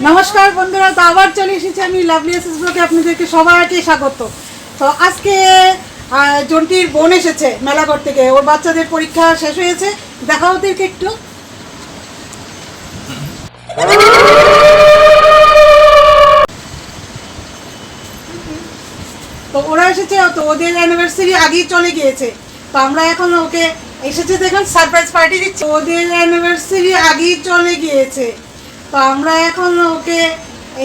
নমস্কার বন্ধুরা, তো আবার চলে এসেছি আমি লাভলি এসএস ব্লগে আপনাদেরকে সবাইকে স্বাগত। তো আজকে জন্টির বোন এসেছে মেলাঘর থেকে, ওর বাচ্চাদের পরীক্ষা শেষ হয়েছে, দেখা ওদেরকে একটু। তো ওরা এসেছে, তো ওদের অ্যানিভার্সারি আগেই চলে গিয়েছে, তো আমরা এখন ওকে এসেছে দেখুন সারপ্রাইজ পার্টি দিচ্ছি। ওদের অ্যানিভার্সারি আগেই চলে গিয়েছে, তো আমরা এখন ওকে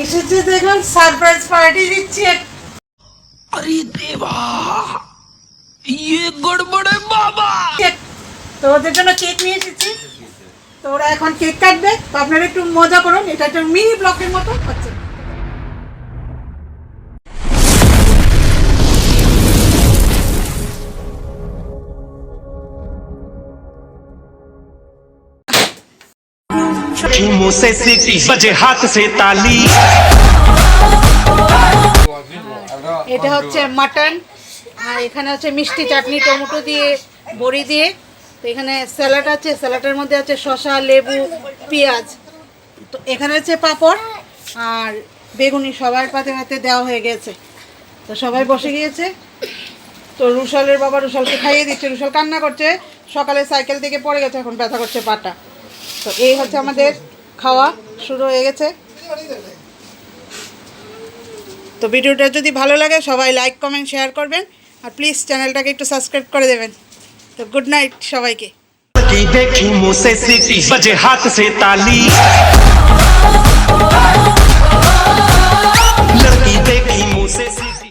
এসেছে দেখুন সারপ্রাইজ পার্টি দিচ্ছি। अरे देवा ये गड़बड़ है बाबा। তো ওদের জন্য কেক নিয়ে এসেছি, তো ওরা এখন কেক কাটবে, তো আপনারা একটু মজা করুন, এটা একটা মিনি ব্লগের মতো হচ্ছে। मुंह से सीटी बजे हाथ से ताली। এটা হচ্ছে মাটন, আর এখানে হচ্ছে মিষ্টি চাটনি টমেটো দিয়ে বড়ি দিয়ে। তো এখানে স্যালাড আছে, স্যালাডের মধ্যে আছে শসা, লেবু, পেঁয়াজ। তো এখানে হচ্ছে পাঁপড় আর বেগুনি, সবার পাতে পাতে দেওয়া হয়ে গেছে। তো সবাই বসে গিয়েছে। তো রুশালের বাবা রুশালকে খাইয়ে দিচ্ছে, রুশাল কান্না করছে, সকালে সাইকেল থেকে পড়ে গেছে, এখন ব্যথা করছে পাটা। তো এই হচ্ছে আমাদের খাওয়া শুরু হয়ে গেছে। তো ভিডিওটা যদি ভালো লাগে সবাই লাইক কমেন্ট শেয়ার করবেন, আর প্লিজ চ্যানেলটাকে একটু সাবস্ক্রাইব করে দেবেন। তো গুড নাইট সবাইকে। की देखी मुंह से सीटी बजे हाथ से ताली।